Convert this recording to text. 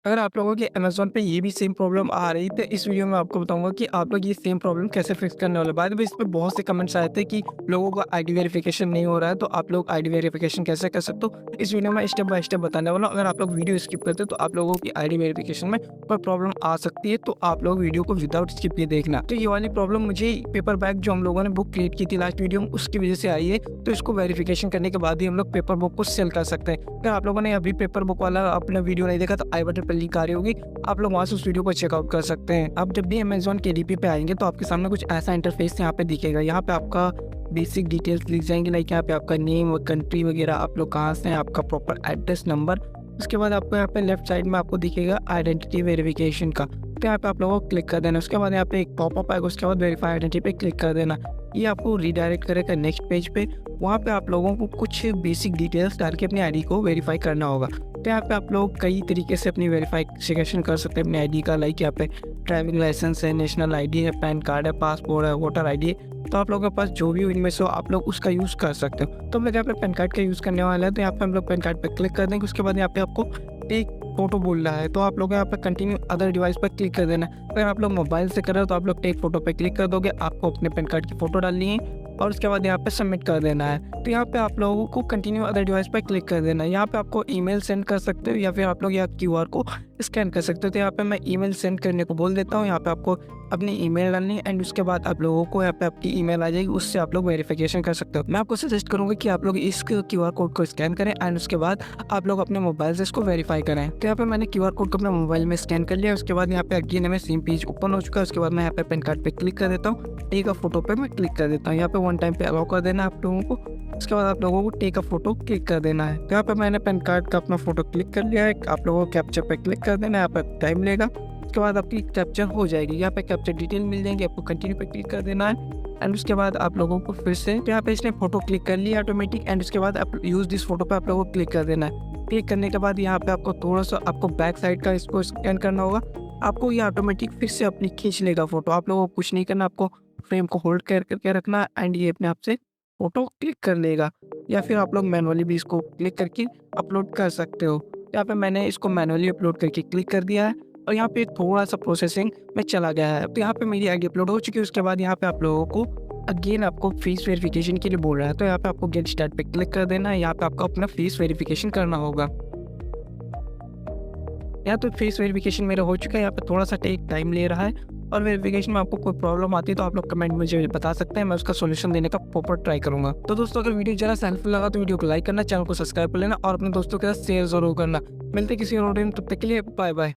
अगर आप लोगों के अमेज़न पे ये भी सेम प्रॉब्लम आ रही तो इस वीडियो में आपको बताऊँगा कि आप लोग ये सेम प्रॉब्लम कैसे फिक्स करने वाले हो। बाय द वे इस पे बहुत से कमेंट्स आए थे कि लोगों का आईडी वेरिफिकेशन नहीं हो रहा है, तो आप लोग आईडी वेरिफिकेशन कैसे कर सकते हो? इस वीडियो में स्टेप बाय स्टेप बताने वाला हूँ। अगर आप लोग वीडियो स्किप करते हो तो आप लोगों की आईडी वेरिफिकेशन में कोई प्रॉब्लम आ सकती है, तो आप लोग वीडियो को विदाउट स्किप किए देखना। तो ये वाली प्रॉब्लम मुझे पेपर बैग जो हम लोगों ने बुक क्रिएट की थी लास्ट वीडियो में उसकी वजह से आई है, तो इसको वेरिफिकेशन करने के बाद ही हम लोग पेपर बुक को सेल कर सकते हैं। अगर आप लोगों ने अभी पेपर बुक वाला अपना वीडियो नहीं देखा तो आई बटन पर लिंक आ रही होगी, आप लोग वहाँ से उस वीडियो को चेकआउट कर सकते हैं। आप जब भी अमेज़न केडीपी पे आएँगे तो आपके सामने कुछ ऐसा इंटरफेस यहाँ पे दिखेगा। यहाँ पे आपका बेसिक डिटेल्स लिख जाएँगे, लाइक यहाँ पे आपका नेम और कंट्री वगैरह, आप लोग कहाँ से हैं, आपका प्रॉपर एड्रेस नंबर। उसके बाद आपको यहाँ पे लेफ्ट साइड में आपको दिखेगा आइडेंटिटी वेरिफिकेशन का, तो यहाँ पे आप लोगों को क्लिक कर देना। उसके बाद यहाँ पे एक पॉपअप आएगा, उसके बाद वेरीफाई आइडेंटिटी पे क्लिक कर देना। ये आपको रीडायरेक्ट करेगा नेक्स्ट पेज पे। वहाँ पे आप लोगों को कुछ बेसिक डिटेल्स डाल के अपनी आईडी को वेरीफाई करना होगा। तो यहाँ पे आप लोग कई तरीके से अपनी वेरिफिकेशन कर सकते हैं अपनी आईडी का, लाइक यहाँ पे ड्राइविंग लाइसेंस है, नेशनल आईडी है, पैन कार्ड है, पासपोर्ट है, वोटर आईडी है। तो आप लोगों के पास जो भी हो इनमें से हो आप लोग उसका यूज़ कर सकते हो। तो हम लोग यहाँ पे पैन कार्ड का यूज़ करने वाला है, तो यहाँ पे हम लोग पैन कार्ड पे क्लिक कर देंगे। उसके बाद यहाँ पे आपको टेक फोटो बोल रहा है, तो आप लोग यहाँ पे कंटिन्यू अदर डिवाइस पर क्लिक कर देना है। अगर आप लोग मोबाइल से कर रहे हो तो आप लोग टेक फोटो पे क्लिक कर दोगे, आपको अपने पैन कार्ड की फ़ोटो डालनी है और उसके बाद यहाँ पे सबमिट कर देना है। तो यहाँ पे आप लोगों को कंटिन्यू अदर डिवाइस पर क्लिक कर देना है। यहाँ पे आपको ईमेल सेंड कर सकते हो या फिर आप लोग यहाँ क्यूआर को स्कैन कर सकते हो। तो यहाँ पे मैं ईमेल सेंड करने को बोल देता हूँ। यहाँ पे आपको अपनी ईमेल डालनी है एंड उसके बाद आप लोगों को यहाँ पे आपकी ईमेल आ जाएगी, उससे आप लोग वेरिफिकेशन कर सकते हो। मैं आपको सजेस्ट करूँगा कि आप लोग इस क्यूआर कोड को स्कैन करें एंड उसके बाद आप लोग अपने मोबाइल से इसको वेरीफाई करें। तो यहाँ पे मैंने क्यूआर कोड को अपने मोबाइल में स्कैन कर लिया। उसके बाद यहाँ पे अगेन हमें सेम पेज ओपन हो चुका है। उसके बाद मैं यहाँ पे पैन कार्ड पे क्लिक कर देता हूँ, टेक अ फोटो पे मैं क्लिक कर देता हूँ। यहाँ पे वन टाइम पे अलाउ कर देना आप लोगों को। उसके बाद आप लोगों को टेक अ फोटो क्लिक कर देना है। तो यहाँ पे मैंने पैन कार्ड का अपना फोटो क्लिक कर लिया है। आप लोगों को कैप्चर पे क्लिक कर देना है, यहाँ पर टाइम लेगा। उसके बाद आपकी कैप्चर हो जाएगी, यहाँ पे कैप्चर डिटेल मिल जाएंगे, आपको कंटिन्यू पे क्लिक कर देना है एंड उसके बाद आप लोगों को फिर से यहाँ पे इसने फोटो क्लिक कर लिया ऑटोमेटिक एंड उसके बाद आप यूज़ दिस फोटो पे आप लोगों को क्लिक कर देना है। क्लिक करने के बाद यहाँ पे आपको थोड़ा सा आपको बैक साइड का इसको स्कैन करना होगा। आपको ये ऑटोमेटिक फिर से अपनी खींच लेगा फोटो। आप लोगों को कुछ नहीं करना, आपको फ्रेम को होल्ड करके रखना एंड ये अपने आप से फोटो क्लिक कर लेगा, या फिर आप लोग मैनुअली भी इसको क्लिक करके अपलोड कर सकते हो। यहाँ पे मैंने इसको मैनुअली अपलोड करके क्लिक कर दिया है और यहाँ पे थोड़ा सा प्रोसेसिंग में चला गया है। तो यहाँ पे मेरी आईडी अपलोड हो चुकी है। उसके बाद यहाँ पे आप लोगों को अगेन आपको फेस वेरिफिकेशन के लिए बोल रहा है, तो यहाँ पे आपको गेट स्टार्ट पे क्लिक कर देना है। यहाँ पे आपको अपना फेस वेरिफिकेशन करना होगा। यहाँ तो फेस वेरिफिकेशन मेरा हो चुका है। यहाँ पे थोड़ा सा टाइम ले रहा है और वेरिफिकेशन में आपको कोई प्रॉब्लम आती है तो आप लोग कमेंट मुझे बता सकते हैं, मैं उसका सॉल्यूशन देने का प्रॉपर ट्राई करूंगा। तो दोस्तों अगर वीडियो जरा हेल्पफुल लगा तो वीडियो को लाइक करना, चैनल को सब्सक्राइब कर लेना और अपने दोस्तों के साथ शेयर जरूर करना। मिलते किसी और वीडियो में, तब तक के लिए बाय बाय।